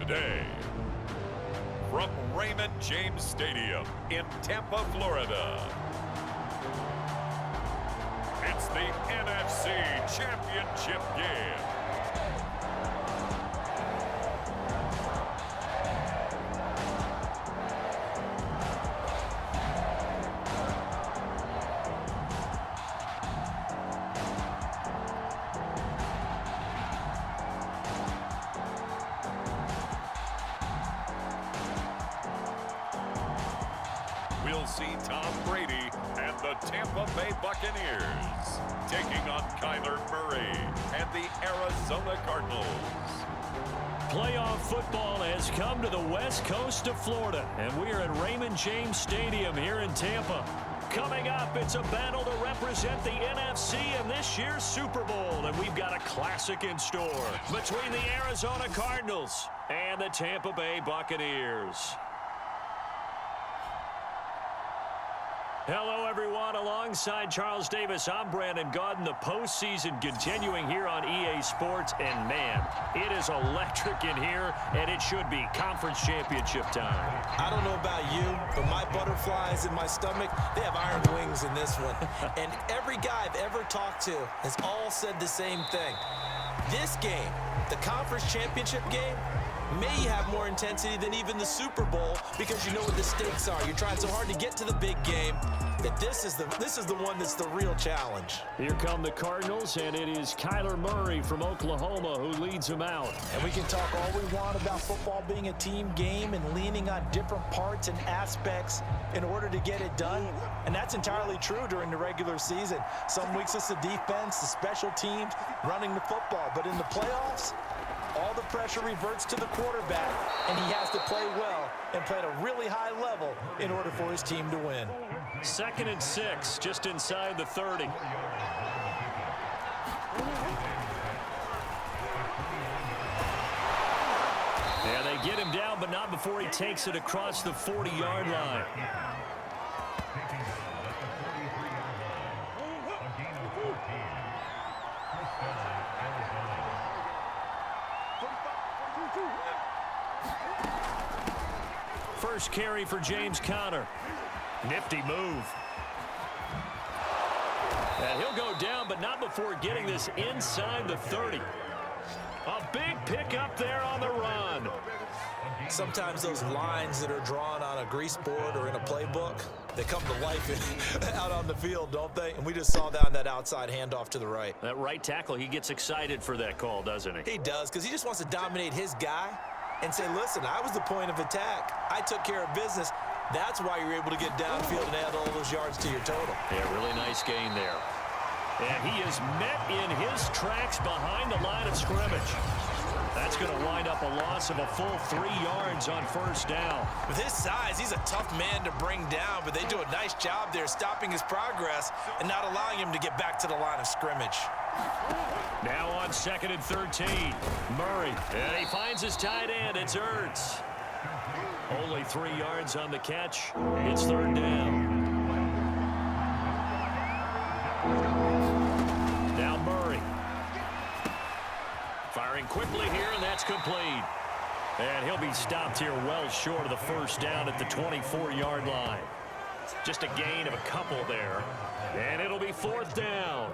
today. From Raymond James Stadium in Tampa, Florida, it's the NFC Championship game. We'll see Tom Brady and the Tampa Bay Buccaneers taking on Kyler Murray and the Arizona Cardinals. Playoff football has come to the west coast of Florida, and we are at Raymond James Stadium here in Tampa. Coming up, it's a battle to represent the NFC in this year's Super Bowl, and we've got a classic in store between the Arizona Cardinals and the Tampa Bay Buccaneers. Hello, everyone. Alongside Charles Davis, I'm Brandon Gaudin. The postseason continuing here on EA Sports. And, man, it is electric in here, and it should be conference championship time. I don't know about you, but my butterflies in my stomach, they have iron wings in this one. And every guy I've ever talked to has all said the same thing. This game, the conference championship game, may have more intensity than even the Super Bowl because you know what the stakes are. You're trying so hard to get to the big game that this is the one that's the real challenge. Here come the Cardinals, and it is Kyler Murray from Oklahoma who leads them out. And we can talk all we want about football being a team game and leaning on different parts and aspects in order to get it done. And that's entirely true during the regular season. Some weeks it's the defense, the special teams, running the football. But in the playoffs, all the pressure reverts to the quarterback, and he has to play well and play at a really high level in order for his team to win. 2nd and 6, just inside the 30. Yeah, they get him down, but not before he takes it across the 40-yard line. First carry for James Conner. Nifty move. And he'll go down, but not before getting this inside the 30. A big pickup there on the run. Sometimes those lines that are drawn on a grease board or in a playbook, they come to life out on the field, don't they? And we just saw that on that outside handoff to the right. That right tackle, he gets excited for that call, doesn't he? He does, because he just wants to dominate his guy and say, listen, I was the point of attack. I took care of business. That's why you're able to get downfield and add all those yards to your total. Yeah, really nice gain there. And he is met in his tracks behind the line of scrimmage. That's going to wind up a loss of a full 3 yards on first down. With his size, he's a tough man to bring down, but they do a nice job there stopping his progress and not allowing him to get back to the line of scrimmage. Now on 2nd and 13, Murray. And he finds his tight end. It's Ertz. Only 3 yards on the catch. It's 3rd down. Now Murray. Firing quickly here, and that's complete. And he'll be stopped here well short of the first down at the 24-yard line. Just a gain of a couple there. And it'll be 4th down.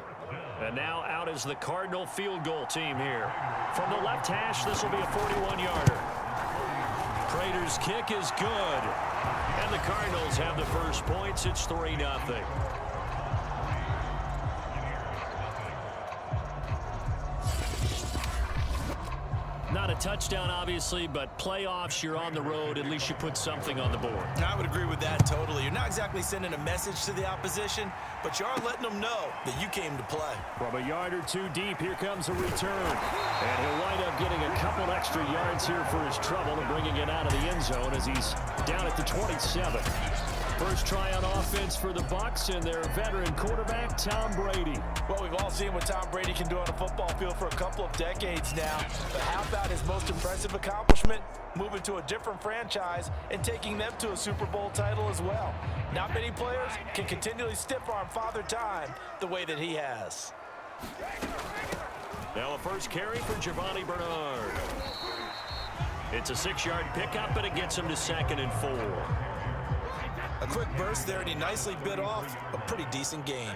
And now out is the Cardinal field goal team here. From the left hash, this will be a 41-yarder. Prater's kick is good. And the Cardinals have the first points. It's 3-0. Not a touchdown, obviously, but playoffs, you're on the road. At least you put something on the board. I would agree with that totally. You're not exactly sending a message to the opposition, but you are letting them know that you came to play. From a yard or two deep, here comes a return. And he'll wind up getting a couple extra yards here for his trouble and bringing it out of the end zone as he's down at the 27. First try on offense for the Bucs and their veteran quarterback, Tom Brady. Well, we've all seen what Tom Brady can do on a football field for a couple of decades now. But how about his most impressive accomplishment? Moving to a different franchise and taking them to a Super Bowl title as well. Not many players can continually stiff-arm Father Time the way that he has. Now a first carry for Giovanni Bernard. It's a 6-yard pickup, and it gets him to 2nd and 4. A quick burst there, and he nicely bit off a pretty decent gain.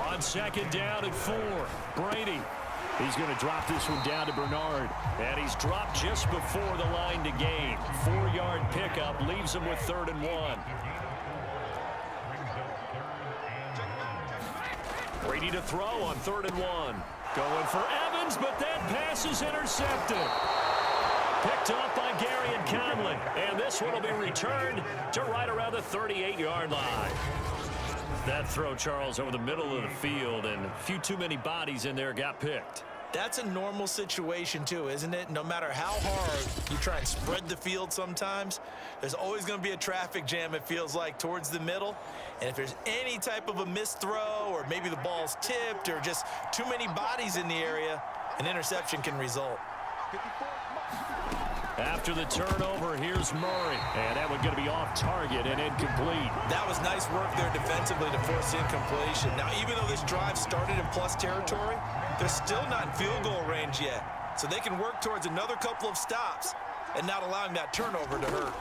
On 2nd down and 4, Brady. He's going to drop this one down to Bernard. And he's dropped just before the line to gain. 4-yard pickup leaves him with 3rd and 1. Brady to throw on 3rd and 1. Going for Evans, but that pass is intercepted. Picked up by Gary and Conley. And this one will be returned to right around the 38-yard line. That throw, Charles, over the middle of the field, and a few too many bodies in there got picked. That's a normal situation, too, isn't it? No matter how hard you try and spread the field sometimes, there's always going to be a traffic jam, it feels like, towards the middle. And if there's any type of a missed throw, or maybe the ball's tipped, or just too many bodies in the area, an interception can result. After the turnover, here's Murray. And that one's going to be off target and incomplete. That was nice work there defensively to force incompletion. Now, even though this drive started in plus territory, they're still not in field goal range yet. So they can work towards another couple of stops and not allowing that turnover to hurt.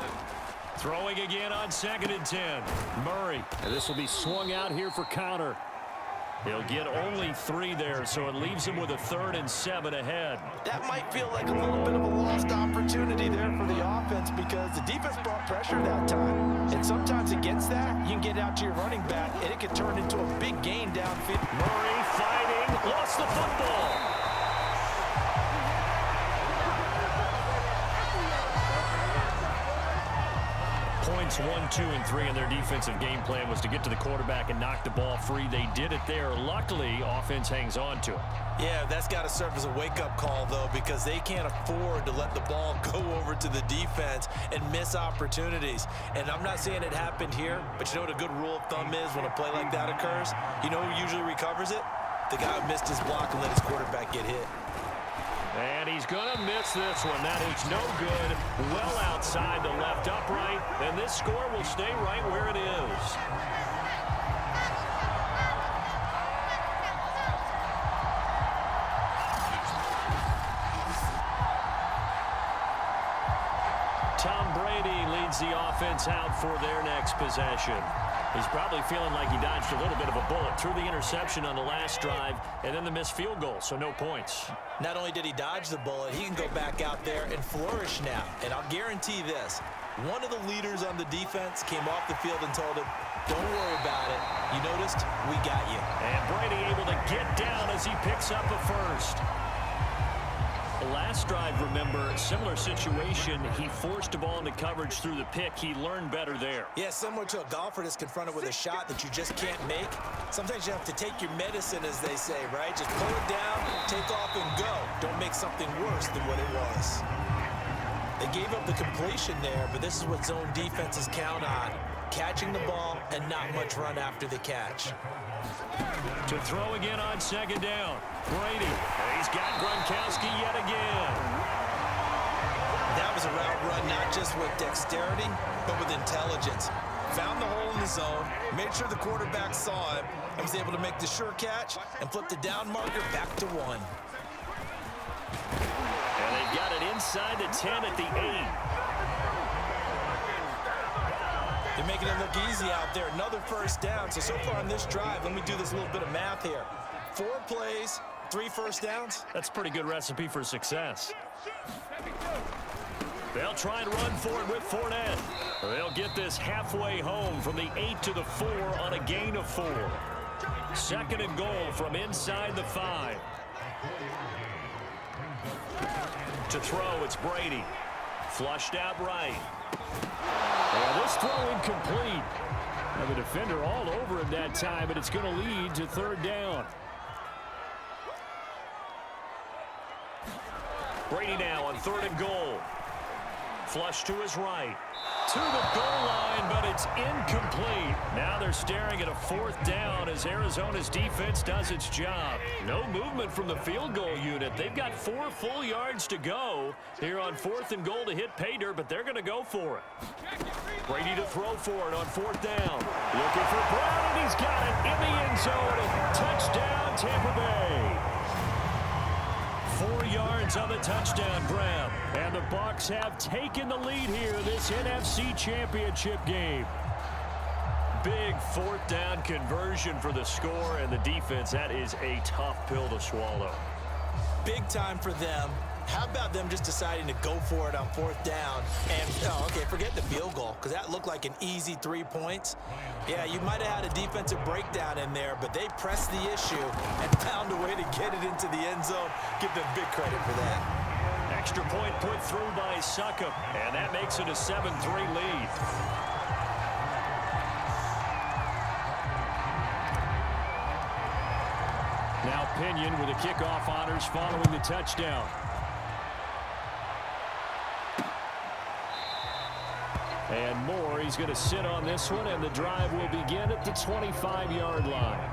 Throwing again on 2nd and 10. Murray. And this will be swung out here for Connor. He'll get only 3 there, so it leaves him with a 3rd and 7 ahead. That might feel like a little bit of a lost opportunity there for the offense because the defense brought pressure that time. And sometimes against that, you can get out to your running back, and it can turn into a big gain downfield. Murray fighting, lost the football. Points 1, 2, and 3 in their defensive game plan was to get to the quarterback and knock the ball free. They did it there. Luckily, offense hangs on to it. Yeah, that's got to serve as a wake-up call, though, because they can't afford to let the ball go over to the defense and miss opportunities. And I'm not saying it happened here, but you know what a good rule of thumb is when a play like that occurs? You know who usually recovers it? The guy who missed his block and let his quarterback get hit. And he's going to miss this one. That is no good. Well outside the left upright. And this score will stay right where it is. Tom Brady leads the offense out for their next possession. He's probably feeling like he dodged a little bit of a bullet. Threw the interception on the last drive, and then the missed field goal, so no points. Not only did he dodge the bullet, he can go back out there and flourish now. And I'll guarantee this, one of the leaders on the defense came off the field and told him, don't worry about it. You noticed? We got you. And Brady able to get down as he picks up a first. The last drive, remember, similar situation. He forced a ball into coverage through the pick. He learned better there. Yeah, similar to a golfer that's confronted with a shot that you just can't make. Sometimes you have to take your medicine, as they say, right? Just pull it down, take off, and go. Don't make something worse than what it was. They gave up the completion there, but this is what zone defenses count on. Catching the ball and not much run after the catch. To throw again on 2nd down. Brady. He's got Gronkowski yet again. That was a route run not just with dexterity, but with intelligence. Found the hole in the zone, made sure the quarterback saw him, and was able to make the sure catch and flip the down marker back to 1. And they've got it inside the 10 at the 8. They're making it look easy out there. Another first down. So far on this drive, let me do this little bit of math here. 4 plays, 3 first downs. That's a pretty good recipe for success. They'll try and run for it with Fournette. They'll get this halfway home from the 8 to the 4 on a gain of 4. 2nd and goal from inside the 5. To throw, it's Brady. Flushed out right. And this throw incomplete. Now the defender all over him that time, but it's going to lead to 3rd down. Brady now on 3rd and goal. Flush to his right. To the goal line, but it's incomplete. Now they're staring at a 4th down as Arizona's defense does its job. No movement from the field goal unit. They've got 4 full yards to go here on 4th and goal to hit pay dirt, but they're going to go for it. Brady to throw for it on 4th down. Looking for Brown, and he's got it in the end zone. Touchdown, Tampa Bay. 4 yards yards on the touchdown grab. And the Bucs have taken the lead here in this NFC Championship game. Big fourth down conversion for the score, and the defense, that is a tough pill to swallow. Big time for them. How about them just deciding to go for it on fourth down? And, forget the field goal, because that looked like an easy 3 points. Yeah, you might have had a defensive breakdown in there, but they pressed the issue and found a way to get it into the end zone. Give them big credit for that. Extra point put through by Succop, and that makes it a 7-3 lead. Now Pinion with the kickoff honors following the touchdown. And Moore, he's going to sit on this one, and the drive will begin at the 25-yard line.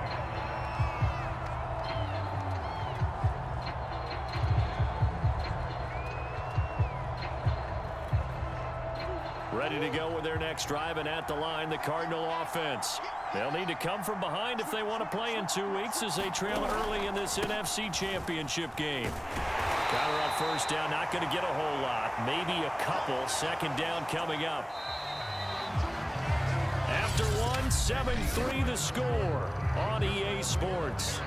Ready to go with their next drive, and at the line, the Cardinal offense. They'll need to come from behind if they want to play in 2 weeks as they trail early in this NFC Championship game. Counter on first down, not going to get a whole lot. Maybe a couple. Second down coming up. After one, 7-3 the score on EA Sports.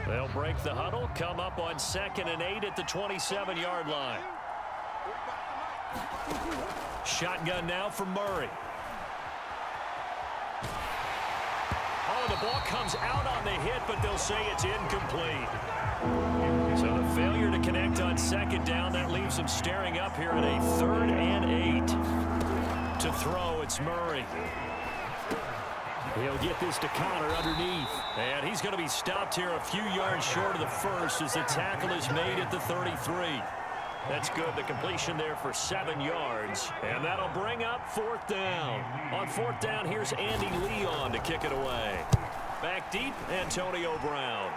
They'll break the huddle, come up on 2nd and 8 at the 27-yard line. Shotgun now from Murray. Oh, the ball comes out on the hit, but they'll say it's incomplete. So the failure to connect on 2nd down, that leaves them staring up here at a 3rd and 8. To throw, it's Murray. He'll get this to Connor underneath. And he's going to be stopped here a few yards short of the first as the tackle is made at the 33. That's good. The completion there for 7 yards. And that'll bring up 4th down. On 4th down, here's Andy Leon to kick it away. Back deep, Antonio Brown.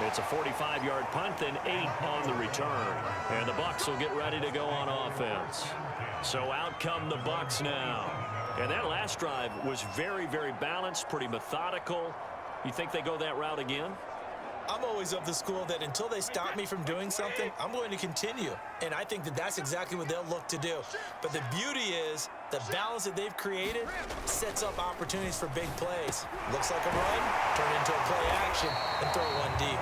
It's a 45-yard punt, then 8 on the return. And the Bucs will get ready to go on offense. So out come the Bucs now. And that last drive was very, very balanced, pretty methodical. You think they go that route again? I'm always of the school that until they stop me from doing something, I'm going to continue. And I think that that's exactly what they'll look to do. But the beauty is the balance that they've created sets up opportunities for big plays. Looks like a run, turn into a play action, and throw one deep.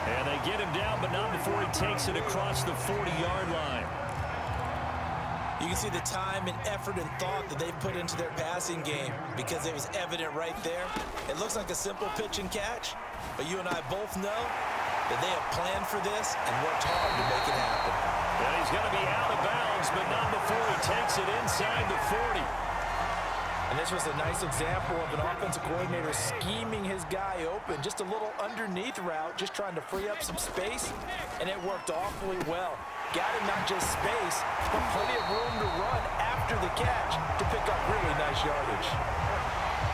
And they get him down, but not before he takes it across the 40-yard line. You can see the time and effort and thought that they've put into their passing game because it was evident right there. It looks like a simple pitch and catch, but you and I both know that they have planned for this and worked hard to make it happen. And he's going to be out of bounds, but not before he takes it inside the 40. And this was a nice example of an offensive coordinator scheming his guy open. Just a little underneath route, just trying to free up some space, and it worked awfully well. Got him not just space, but plenty of room to run after the catch to pick up really nice yardage.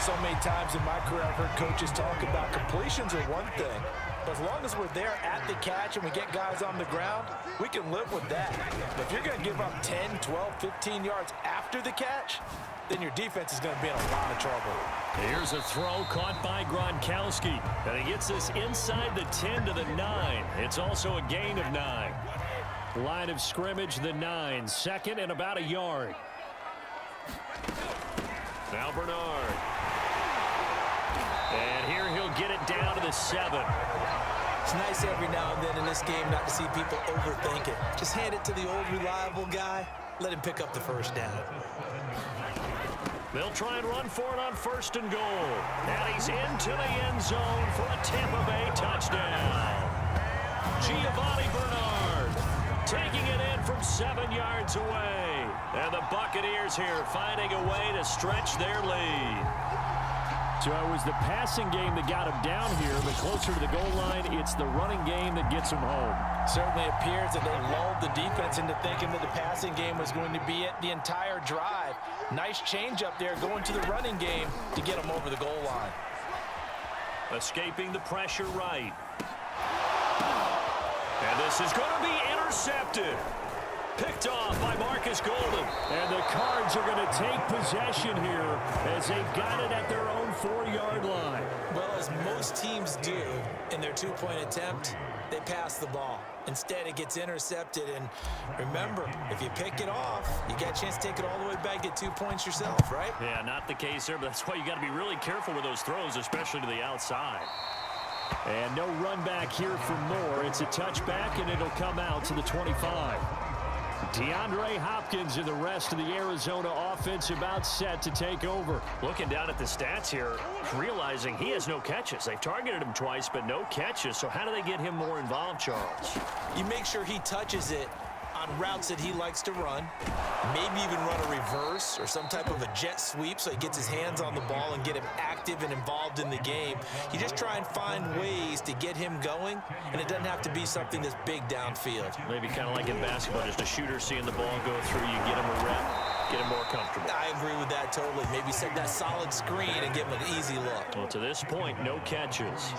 So many times in my career, I've heard coaches talk about completions are one thing, but as long as we're there at the catch and we get guys on the ground, we can live with that. But if you're going to give up 10, 12, 15 yards after the catch, then your defense is going to be in a lot of trouble. Here's a throw caught by Gronkowski. And he gets this inside the 10 to the 9. It's also a gain of 9. Line of scrimmage, the 9. 2nd and about a yard. Now Bernard. And here he'll get it down to the 7. It's nice every now and then in this game not to see people overthink it. Just hand it to the old reliable guy. Let him pick up the first down. They'll try and run for it on 1st and goal. And he's into the end zone for a Tampa Bay touchdown. Giovanni Bernard taking it in from 7 yards away. And the Buccaneers here finding a way to stretch their lead. So it was the passing game that got him down here, but closer to the goal line, it's the running game that gets him home. Certainly appears that they lulled the defense into thinking that the passing game was going to be it the entire drive. Nice change up there going to the running game to get them over the goal line. Escaping the pressure right. And this is going to be intercepted. Picked off by Marcus Golden. And the Cards are going to take possession here as they've got it at their own 4-yard line. Well, as most teams do in their two-point attempt, they pass the ball. Instead, it gets intercepted. And remember, if you pick it off, you get a chance to take it all the way back, get 2 points yourself, right? Yeah, not the case there, but that's why you got to be really careful with those throws, especially to the outside. And no run back here for Moore. It's a touchback, and it'll come out to the 25. DeAndre Hopkins and the rest of the Arizona offense about set to take over. Looking down at the stats here, realizing he has no catches. They've targeted him twice, but no catches. So how do they get him more involved, Charles? You make sure he touches it on routes that he likes to run, maybe even run a reverse or some type of a jet sweep so he gets his hands on the ball and get him active and involved in the game. You just try and find ways to get him going, and it doesn't have to be something that's big downfield. Maybe kind of like in basketball, just a shooter seeing the ball go through, you get him a rep, get him more comfortable. I agree with that totally. Maybe set that solid screen and give him an easy look. Well, to this point, no catches.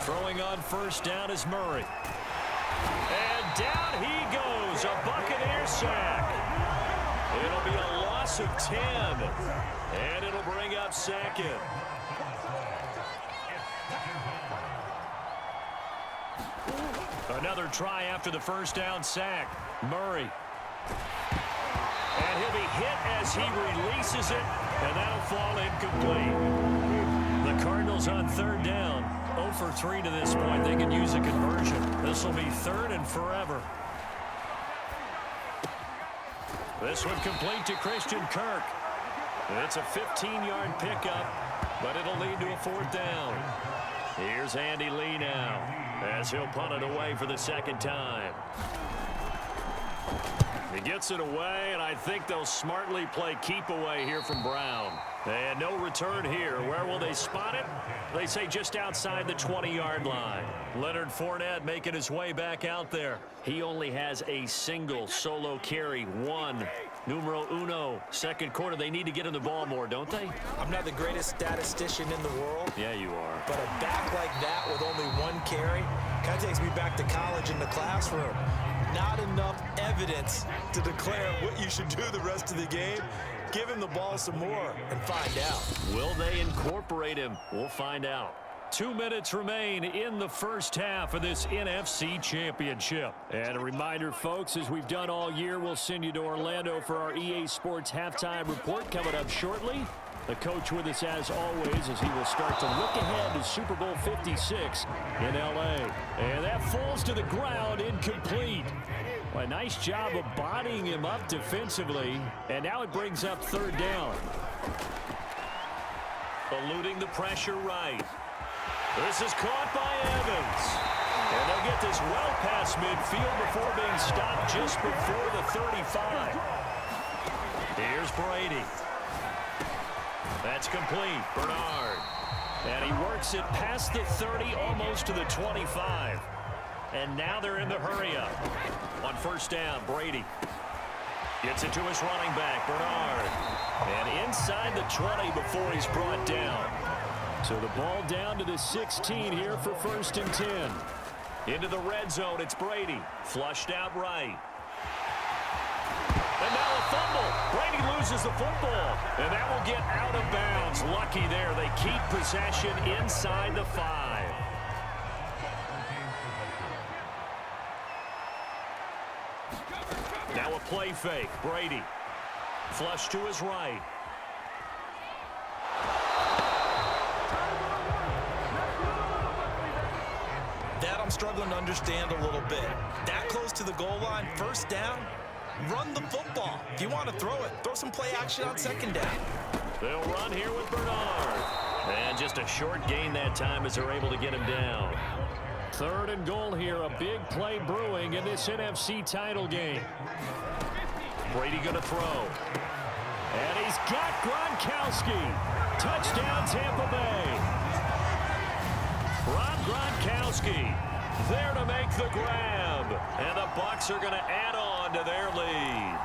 Throwing on first down is Murray. And down he goes, a Buccaneer sack. It'll be a loss of 10, and it'll bring up second. Another try after the first down sack. Murray. And he'll be hit as he releases it, and that'll fall incomplete. The Cardinals on third down. 0 for 3 to this point. They can use a conversion. This will be 3rd and forever. This one complete to Christian Kirk. It's a 15-yard pickup, but it'll lead to a 4th down. Here's Andy Lee now as he'll punt it away for the 2nd time. He gets it away, and I think they'll smartly play keep away here from Brown. And no return here. Where will they spot it? They say just outside the 20-yard line. Leonard Fournette making his way back out there. He only has a single solo carry. 1, numero uno. 2nd quarter, they need to get him the ball more, don't they? I'm not the greatest statistician in the world. Yeah, you are. But a back like that with only 1 carry kind of takes me back to college in the classroom. Not enough evidence to declare what you should do the rest of the game. Give him the ball some more and find out. Will they incorporate him? We'll find out. 2 minutes remain in the first half of this NFC Championship. And a reminder, folks, as we've done all year, we'll send you to Orlando for our EA Sports halftime report coming up shortly. The coach with us as always as he will start to look ahead to Super Bowl 56 in L.A. And that falls to the ground, incomplete. Well, a nice job of bodying him up defensively. And now it brings up 3rd down. Eluding the pressure right. This is caught by Evans. And they'll get this well past midfield before being stopped just before the 35. Here's Brady. That's complete. Bernard. And he works it past the 30, almost to the 25. And now they're in the hurry-up. On first down, Brady gets it to his running back, Bernard. And inside the 20 before he's brought down. So the ball down to the 16 here for 1st and 10. Into the red zone, it's Brady. Flushed out right. And now a fumble. Brady loses the football. And that will get out of bounds. Lucky there. They keep possession inside the 5. Now a play fake. Brady. Flush to his right. That I'm struggling to understand a little bit. That close to the goal line, 1st down, run the football. If you want to throw it, throw some play action on 2nd down. They'll run here with Bernard. And just a short gain that time as they're able to get him down. 3rd and goal here. A big play brewing in this NFC title game. Brady going to throw. And he's got Gronkowski. Touchdown, Tampa Bay. Rob Gronkowski there to make the grab. And the Bucs are going to add on to their lead.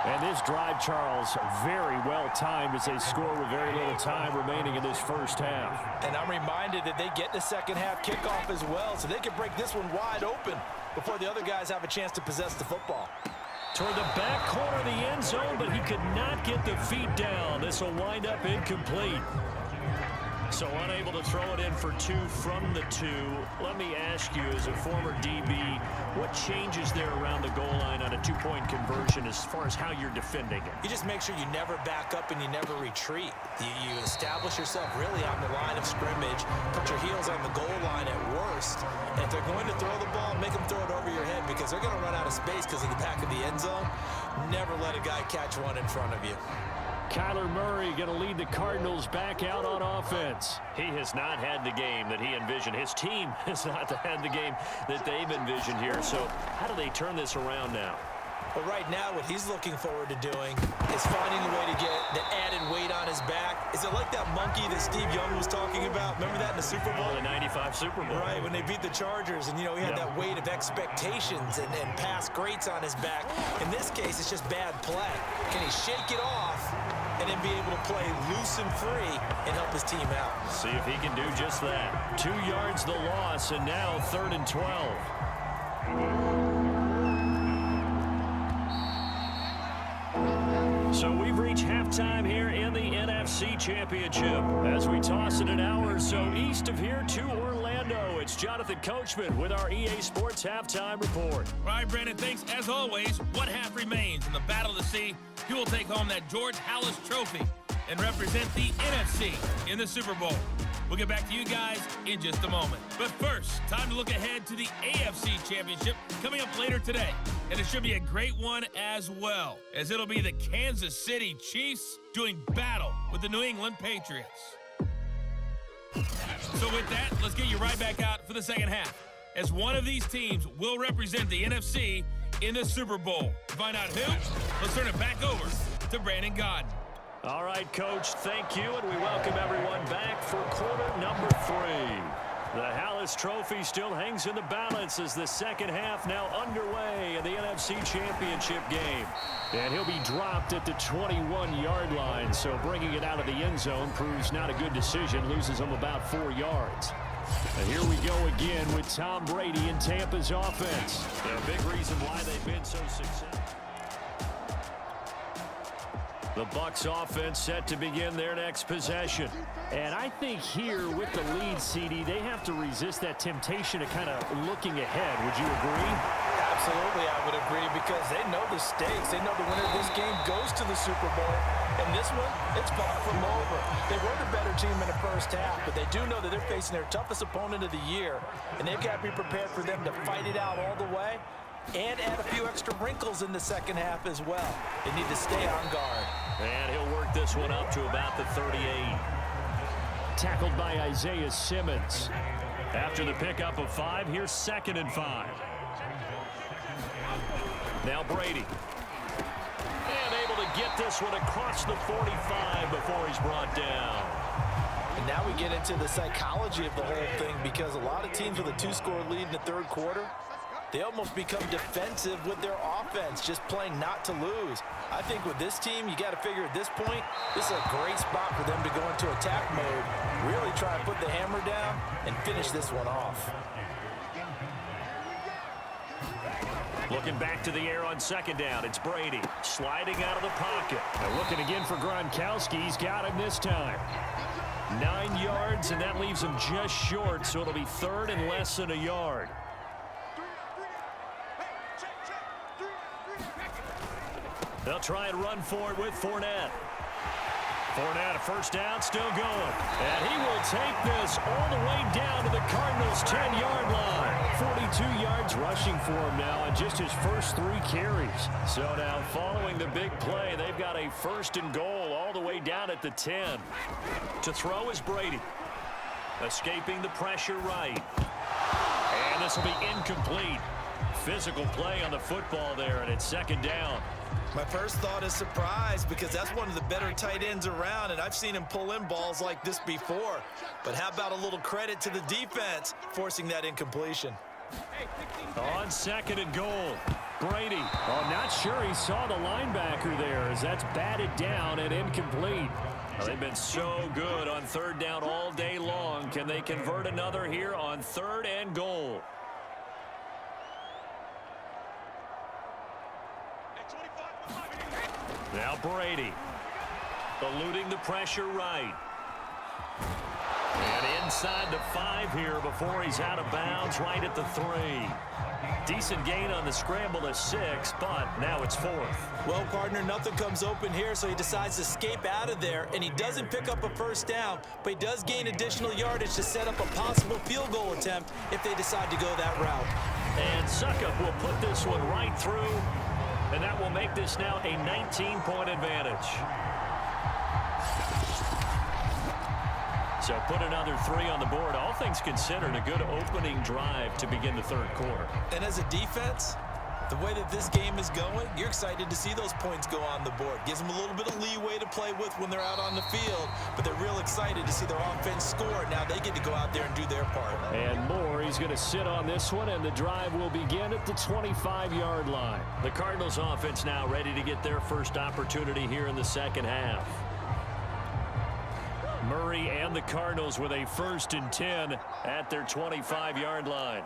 And this drive, Charles, very well timed as they score with very little time remaining in this first half. And I'm reminded that they get the second half kickoff as well, so they can break this one wide open before the other guys have a chance to possess the football. Toward the back corner of the end zone, but he could not get the feet down. This will wind up incomplete. So unable to throw it in for 2 from the 2. Let me ask you, as a former DB, what changes there around the goal line on a 2-point conversion as far as how you're defending it? You just make sure you never back up and you never retreat. You establish yourself really on the line of scrimmage, put your heels on the goal line at worst, and if they're going to throw the ball, make them throw it over your head because they're going to run out of space because of the back of the end zone. Never let a guy catch one in front of you. Kyler Murray going to lead the Cardinals back out on offense. He has not had the game that he envisioned. His team has not had the game that they've envisioned here. So how do they turn this around now? But right now, what he's looking forward to doing is finding a way to get the added weight on his back. Is it like that monkey that Steve Young was talking about? Remember that in the Super Bowl? The 95 Super Bowl. Right, when they beat the Chargers, and, he had that weight of expectations and past greats on his back. In this case, it's just bad play. Can he shake it off and then be able to play loose and free and help his team out? See if he can do just that. 2 yards the loss, and now 3rd and 12. So we've reached halftime here in the NFC Championship. As we toss it an hour or so east of here to Orlando, it's Jonathan Coachman with our EA Sports Halftime Report. All right, Brandon, thanks. As always, one half remains in the battle to see who will take home that George Halas Trophy and represent the NFC in the Super Bowl. We'll get back to you guys in just a moment. But first, time to look ahead to the AFC Championship coming up later today. And it should be a great one as well, as it'll be the Kansas City Chiefs doing battle with the New England Patriots. So with that, let's get you right back out for the second half, as one of these teams will represent the NFC in the Super Bowl. To find out who, let's turn it back over to Brandon Godden. All right, Coach, thank you, and we welcome everyone back for quarter number 3. The Halas Trophy still hangs in the balance as the second half now underway in the NFC Championship game. And he'll be dropped at the 21-yard line, so bringing it out of the end zone proves not a good decision, loses him about 4 yards. And here we go again with Tom Brady in Tampa's offense. A big reason why they've been so successful. The Bucs offense set to begin their next possession. And I think here with the lead, CD, they have to resist that temptation of kind of looking ahead. Would you agree? Absolutely, I would agree, because they know the stakes. They know the winner of this game goes to the Super Bowl. And this one, it's far from over. They were the better team in the first half, but they do know that they're facing their toughest opponent of the year. And they've got to be prepared for them to fight it out all the way and add a few extra wrinkles in the second half as well. They need to stay on guard. And he'll work this one up to about the 38. Tackled by Isaiah Simmons. After the pickup of 5, here's 2nd and 5. Now Brady. And able to get this one across the 45 before he's brought down. And now we get into the psychology of the whole thing, because a lot of teams with a 2-score lead in the third quarter, they almost become defensive with their offense, just playing not to lose. I think with this team, you got to figure at this point, this is a great spot for them to go into attack mode, really try to put the hammer down and finish this one off. Looking back to the air on 2nd down, it's Brady sliding out of the pocket. Now looking again for Gronkowski. He's got him this time. 9 yards, and that leaves him just short, so it'll be 3rd and less than a yard. They'll try and run for it with Fournette. Fournette, a first down, still going. And he will take this all the way down to the Cardinals' 10-yard line. 42 yards rushing for him now on just his first 3 carries. So now following the big play, they've got a 1st and goal all the way down at the 10. To throw is Brady. Escaping the pressure right. And this will be incomplete. Physical play on the football there, and it's 2nd down. My first thought is surprise, because that's one of the better tight ends around, and I've seen him pull in balls like this before. But how about a little credit to the defense forcing that incompletion? On 2nd and goal. Brady. Oh, not sure he saw the linebacker there as that's batted down and incomplete. Well, they've been so good on third down all day long. Can they convert another here on 3rd and goal? Now Brady eluding the pressure right. And inside the 5 here before he's out of bounds right at the 3. Decent gain on the scramble to 6, but now it's 4th. Well, partner, nothing comes open here, so he decides to escape out of there, and he doesn't pick up a first down, but he does gain additional yardage to set up a possible field goal attempt if they decide to go that route. And Suckup will put this one right through, and that will make this now a 19-point advantage. So put another 3 on the board. All things considered, a good opening drive to begin the 3rd quarter. And as a defense, the way that this game is going, you're excited to see those points go on the board. Gives them a little bit of leeway to play with when they're out on the field, but they're real excited to see their offense score. Now they get to go out there and do their part. And Moore, he's going to sit on this one, and the drive will begin at the 25-yard line. The Cardinals offense now ready to get their first opportunity here in the second half. Murray and the Cardinals with a 1st and 10 at their 25-yard line.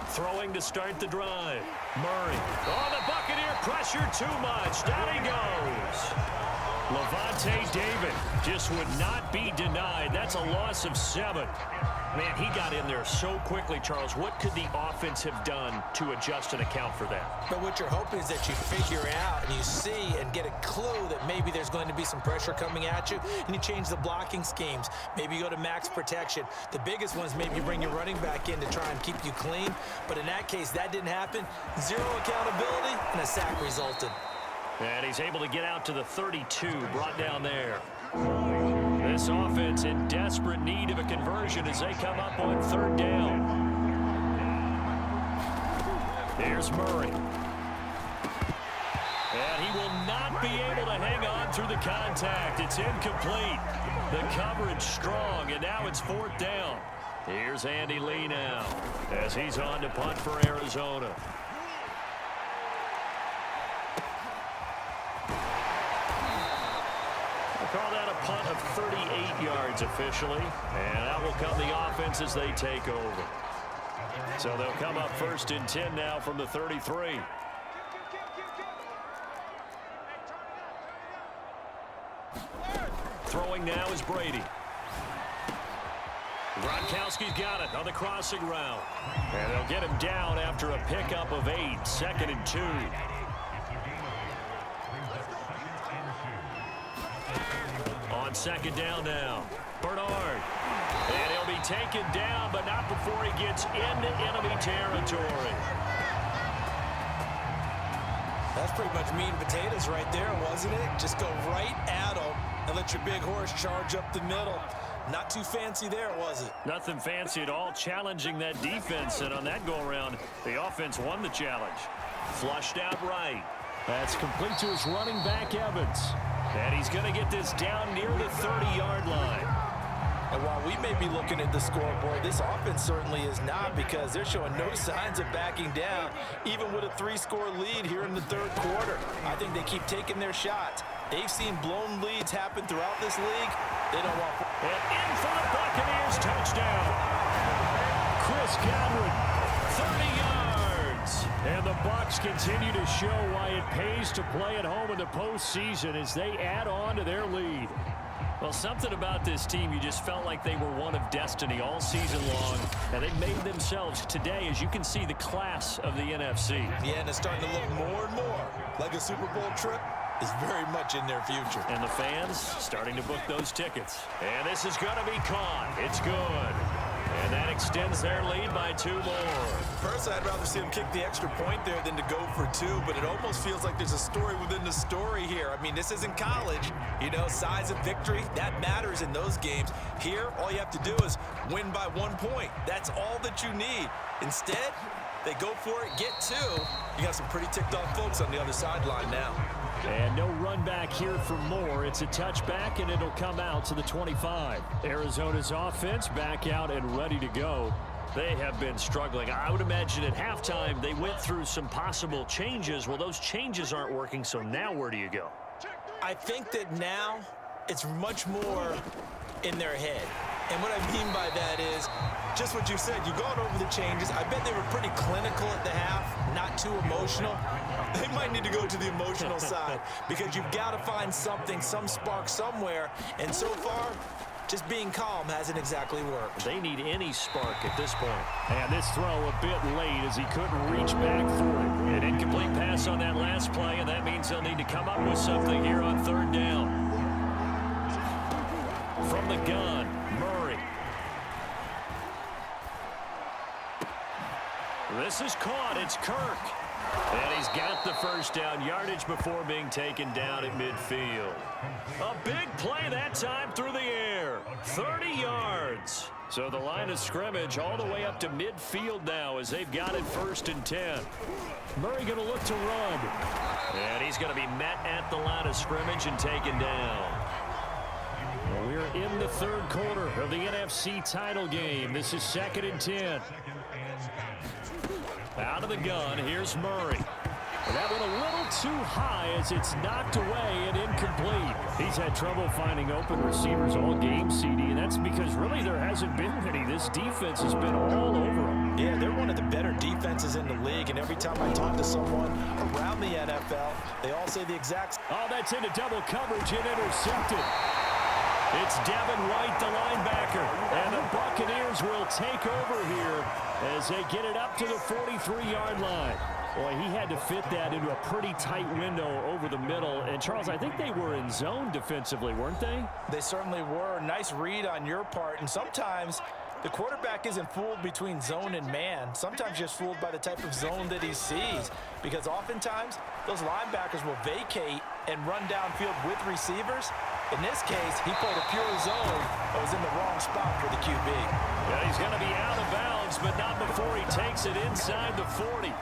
Throwing to start the drive. Murray. Oh, the Buccaneer pressure too much. Down he goes. Levante David just would not be denied. That's a loss of 7. Man, he got in there so quickly, Charles. What could the offense have done to adjust and account for that? But what you're hoping is that you figure out and you see and get a clue that maybe there's going to be some pressure coming at you, and you change the blocking schemes. Maybe you go to max protection. The biggest ones, maybe you bring your running back in to try and keep you clean. But in that case, that didn't happen. 0 accountability, and a sack resulted. And he's able to get out to the 32, brought down there. This offense in desperate need of a conversion as they come up on 3rd down. Here's Murray. And he will not be able to hang on through the contact. It's incomplete. The coverage strong, and now it's 4th down. Here's Andy Lee now as he's on to punt for Arizona. Call that a punt of 38 yards officially, and that will come the offense as they take over. So they'll come up 1st and 10 now from the 33. Throwing now is Brady. Gronkowski's got it on the crossing route. And they'll get him down after a pickup of 8, 2nd and 2. On 2nd down now, Bernard. And he'll be taken down, but not before he gets into enemy territory. That's pretty much meat and potatoes right there, wasn't it? Just go right at him and let your big horse charge up the middle. Not too fancy there, was it? Nothing fancy at all, challenging that defense, and on that go-around, the offense won the challenge. Flushed out right. That's complete to his running back, Evans. And he's going to get this down near the 30-yard line. And while we may be looking at the scoreboard, this offense certainly is not, because they're showing no signs of backing down, even with a 3-score lead here in the 3rd quarter. I think they keep taking their shots. They've seen blown leads happen throughout this league. They don't want... And in for the Buccaneers, touchdown. Chris Godwin, 30 yards. And the Bucs continue to show why it pays to play at home in the postseason as they add on to their lead. Well, something about this team, you just felt like they were one of destiny all season long, and they made themselves today, as you can see, the class of the NFC. Yeah, and it's starting to look more and more like a Super Bowl trip is very much in their future. And the fans starting to book those tickets. And this is going to be caught. It's good. And that extends their lead by 2 more. Personally, I'd rather see them kick the extra point there than to go for 2, but it almost feels like there's a story within the story here. I mean, this isn't college. You know, size of victory, that matters in those games. Here, all you have to do is win by 1 point. That's all that you need. Instead, they go for it, get 2. You got some pretty ticked off folks on the other sideline now. And no run back here for Moore. It's a touchback, and it'll come out to the 25. Arizona's offense back out and ready to go. They have been struggling. I would imagine at halftime they went through some possible changes. Well, those changes aren't working, so now where do you go? I think that now it's much more in their head. And what I mean by that is just what you said. You've gone over the changes. I bet they were pretty clinical at the half, not too emotional. They might need to go to the emotional side because you've got to find something, some spark somewhere. And so far, just being calm hasn't exactly worked. They need any spark at this point. And this throw a bit late as he couldn't reach back through it. An incomplete pass on that last play, and that means they'll need to come up with something here on third down. From the gun, Murray. This is caught. It's Kirk. And he's got the first down yardage before being taken down at midfield. A big play that time through the air. 30 yards. So the line of scrimmage all the way up to midfield now as they've got it 1st and 10. Murray going to look to run. And he's going to be met at the line of scrimmage and taken down. We're in the third quarter of the NFC title game. This is 2nd and 10. Out of the gun, here's Murray. That went a little too high as it's knocked away and incomplete. He's had trouble finding open receivers all game, CD, and that's because really there hasn't been any. This defense has been all over them. Yeah, they're one of the better defenses in the league, and every time I talk to someone around the NFL, they all say the exact... Oh, that's into double coverage and intercepted. It's Devin White, the linebacker, and the Buccaneers will take over here as they get it up to the 43-yard line. Boy, he had to fit that into a pretty tight window over the middle. And, Charles, I think they were in zone defensively, weren't they? They certainly were. Nice read on your part. And sometimes the quarterback isn't fooled between zone and man. Sometimes just fooled by the type of zone that he sees. Because oftentimes, those linebackers will vacate and run downfield with receivers. In this case, he played a pure zone that was in the wrong spot for the QB. Yeah, he's going to be out of bounds, but not before he takes it inside the 40.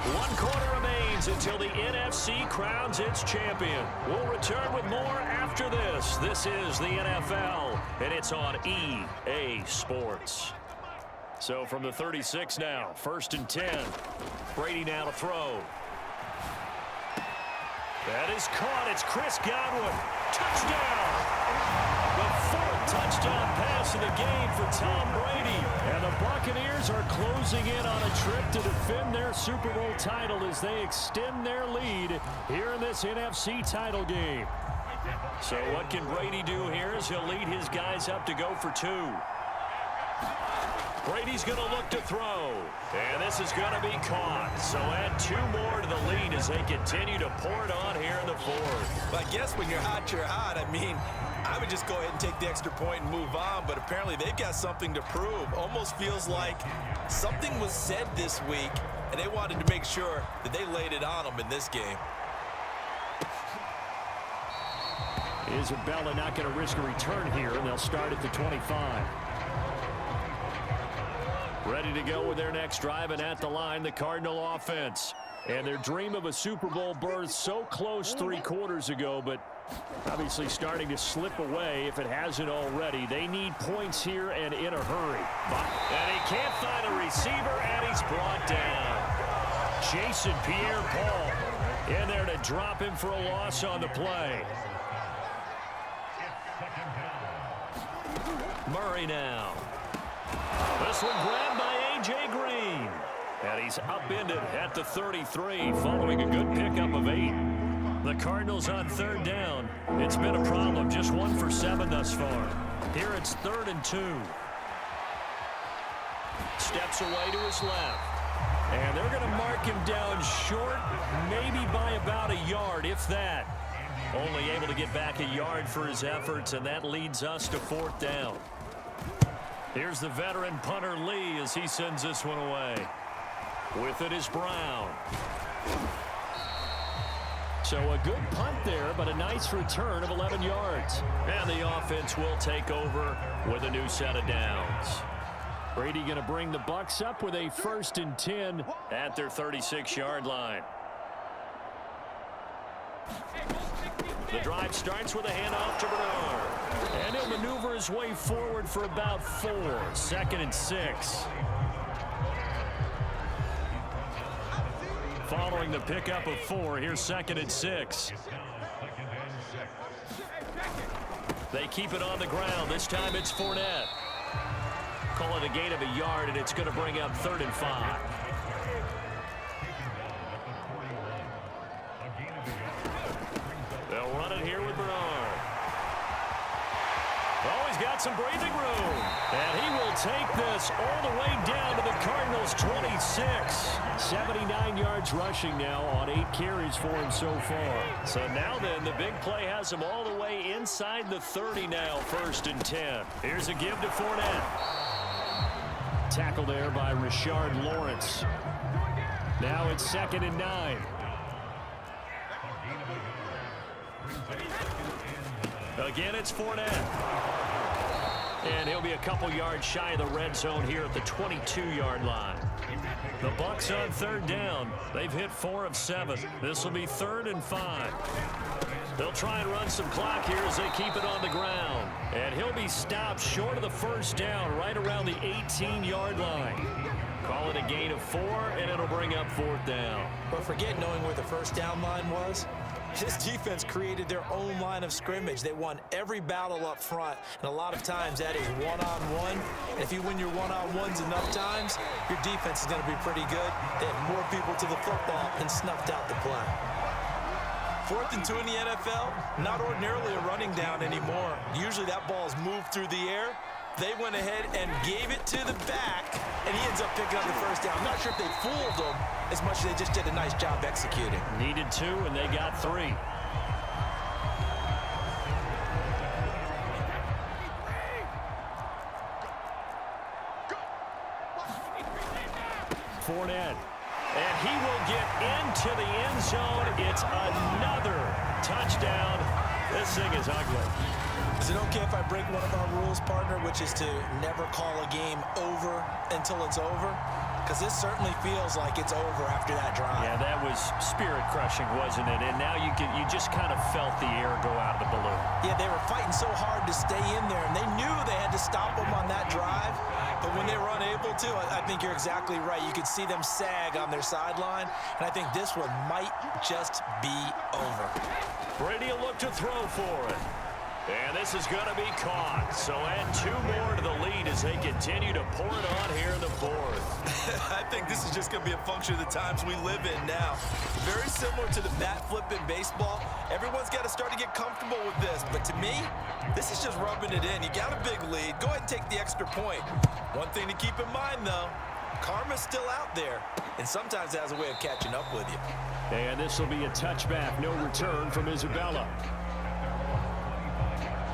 1 quarter remains until the NFC crowns its champion. We'll return with more after this. This is the NFL, and it's on EA Sports. So from the 36 now, 1st and 10. Brady now to throw. That is caught. It's Chris Godwin. Touchdown! The 4th touchdown pass of the game for Tom Brady. And the Buccaneers are closing in on a trip to defend their Super Bowl title as they extend their lead here in this NFC title game. So what can Brady do here as he'll lead his guys up to go for 2. Brady's going to look to throw, and this is going to be caught. So add 2 more to the lead as they continue to pour it on here in the 4th. But I guess when you're hot, you're hot. I mean, I would just go ahead and take the extra point and move on, but apparently they've got something to prove. Almost feels like something was said this week, and they wanted to make sure that they laid it on them in this game. Isabella not going to risk a return here, and they'll start at the 25. Ready to go with their next drive, and at the line, the Cardinal offense. And their dream of a Super Bowl berth so close 3 quarters ago, but obviously starting to slip away if it hasn't already. They need points here and in a hurry. And he can't find a receiver, and he's brought down. Jason Pierre-Paul in there to drop him for a loss on the play. Murray now. This one grabbed by A.J. Green. And he's upended at the 33 following a good pickup of 8. The Cardinals on 3rd down. It's been a problem. Just 1 for 7 thus far. Here it's 3rd and 2. Steps away to his left. And they're going to mark him down short, maybe by about a yard, if that. Only able to get back a yard for his efforts, and that leads us to 4th down. Here's the veteran punter Lee as he sends this one away. With it is Brown. So a good punt there, but a nice return of 11 yards. And the offense will take over with a new set of downs. Brady going to bring the Bucs up with a 1st and 10 at their 36-yard line. The drive starts with a handoff to Bernard. And he'll maneuver his way forward for about 4. 2nd and 6. Following the pickup of 4, here's 2nd and 6. They keep it on the ground. This time it's Fournette. Call it a gain of a yard, and it's going to bring up 3rd and 5. They'll run it here with Bernard. Oh, he's got some breathing room. And he will take this all the way down to the Cardinals' 26. 79 yards rushing now on 8 carries for him so far. So now then, the big play has him all the way inside the 30 now, 1st and 10. Here's a give to Fournette. Tackle there by Rashard Lawrence. Now it's 2nd and 9. Again, it's Fournette. And he'll be a couple yards shy of the red zone here at the 22-yard line. The Bucs on 3rd down. They've hit 4 of 7. This will be 3rd and 5. They'll try and run some clock here as they keep it on the ground. And he'll be stopped short of the 1st down right around the 18-yard line. Call it a gain of 4, and it'll bring up 4th down. But forget knowing where the 1st down line was. This defense created their own line of scrimmage. They won every battle up front, and a lot of times that is one-on-one. And if you win your one-on-ones enough times, your defense is going to be pretty good. They had more people to the football and snuffed out the play. 4th and 2 in the NFL, not ordinarily a running down anymore. Usually that ball is moved through the air. They went ahead and gave it to the back, and he ends up picking up the 1st down. I'm not sure if they fooled him as much as they just did a nice job executing. Needed 2, and they got 3. Fournette. And he will get into the end zone. It's another touchdown. This thing is ugly. Is it okay if I break one of our rules, partner, which is to never call a game over until it's over? Because this certainly feels like it's over after that drive. Yeah, that was spirit-crushing, wasn't it? And now you just kind of felt the air go out of the balloon. Yeah, they were fighting so hard to stay in there, and they knew they had to stop them on that drive. But when they were unable to, I think you're exactly right. You could see them sag on their sideline, and I think this one might just be over. Brady will look to throw for it. And this is going to be caught. So add 2 more to the lead as they continue to pour it on here in the 4th. I think this is just going to be a function of the times we live in now. Very similar to the bat flip in baseball. Everyone's got to start to get comfortable with this. But to me, this is just rubbing it in. You got a big lead. Go ahead and take the extra point. One thing to keep in mind, though, karma's still out there. And sometimes it has a way of catching up with you. And this will be a touchback. No return from Isabella.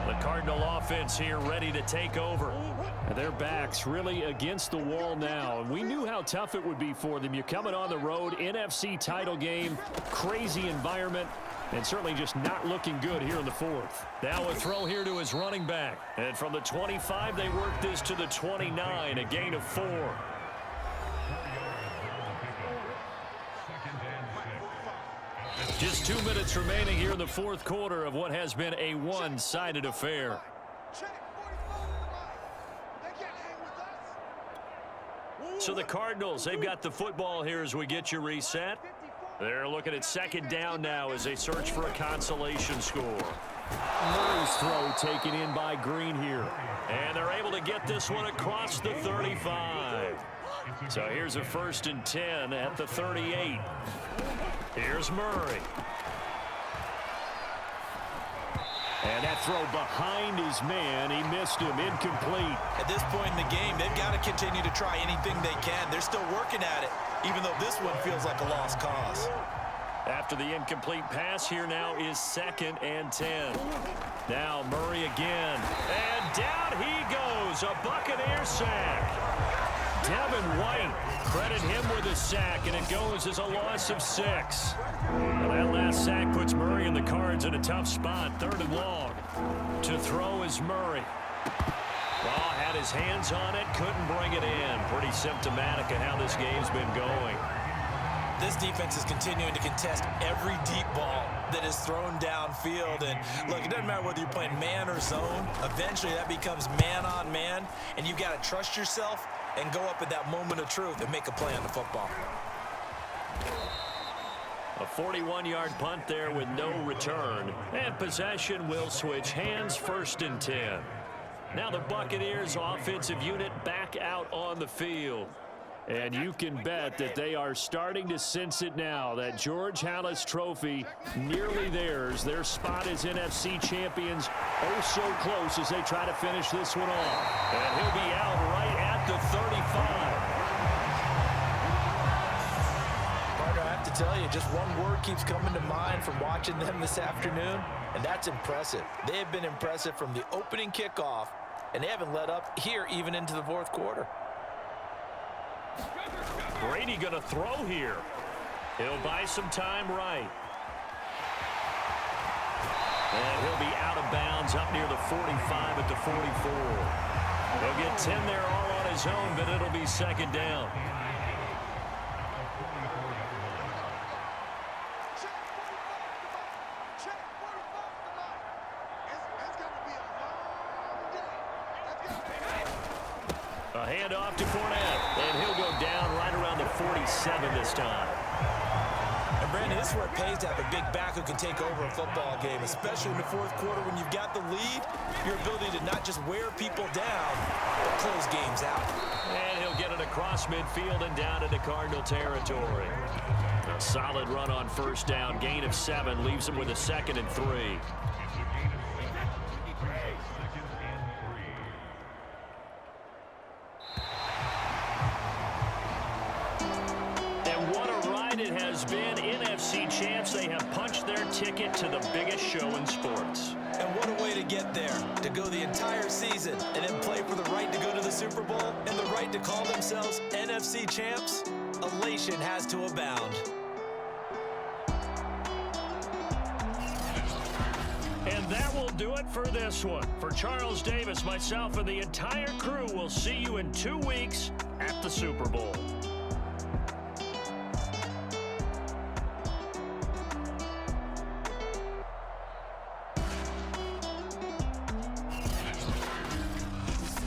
The Cardinal offense here ready to take over. And their backs really against the wall now. And we knew how tough it would be for them. You're coming on the road, NFC title game, crazy environment, and certainly just not looking good here in the 4th. Now a throw here to his running back. And from the 25, they work this to the 29, a gain of 4. Just 2 minutes remaining here in the 4th quarter of what has been a one-sided affair. So the Cardinals, they've got the football here as we get you reset. They're looking at 2nd down now as they search for a consolation score. Murray's throw taken in by Green here. And they're able to get this one across the 35. So here's a 1st and 10 at the 38. Here's Murray. And that throw behind his man. He missed him. Incomplete. At this point in the game, they've got to continue to try anything they can. They're still working at it, even though this one feels like a lost cause. After the incomplete pass, here now is 2nd and 10. Now Murray again. And down he goes. A Buccaneer sack. Devin White, credit him with a sack, and it goes as a loss of 6. Well, that last sack puts Murray and the Cards in a tough spot. 3rd and long. To throw is Murray. Well, had his hands on it, couldn't bring it in. Pretty symptomatic of how this game's been going. This defense is continuing to contest every deep ball. that is thrown downfield. And look, it doesn't matter whether you're playing man or zone. Eventually that becomes man on man, and you got to trust yourself and go up at that moment of truth and make a play on the football. A 41-yard punt there with no return. And possession will switch hands, 1st and 10. Now the Buccaneers offensive unit back out on the field. And you can bet that they are starting to sense it now. That George Halas trophy nearly theirs. Their spot as NFC champions oh so close as they try to finish this one off. And he'll be out right at the 35. Partner, I have to tell you, just one word keeps coming to mind from watching them this afternoon, and that's impressive. They have been impressive from the opening kickoff, and they haven't let up here even into the 4th quarter. Brady going to throw here. He'll buy some time right. And he'll be out of bounds up near the 45 at the 44. He'll get 10 there all on his own, but it'll be 2nd down. A handoff to Fournette, and he'll go down right around the 47 this time. And Brandon, this is where it pays to have a big back who can take over a football game, especially in the 4th quarter when you've got the lead. Your ability to not just wear people down, but close games out. And he'll get it across midfield and down into Cardinal territory. A solid run on 1st down, gain of 7, leaves him with a 2nd and 3. It has been NFC champs. They have punched their ticket to the biggest show in sports. And what a way to get there, to go the entire season and then play for the right to go to the Super Bowl and the right to call themselves NFC champs. Elation has to abound. And that will do it for this one. For Charles Davis, myself, and the entire crew, will see you in 2 weeks at the Super Bowl.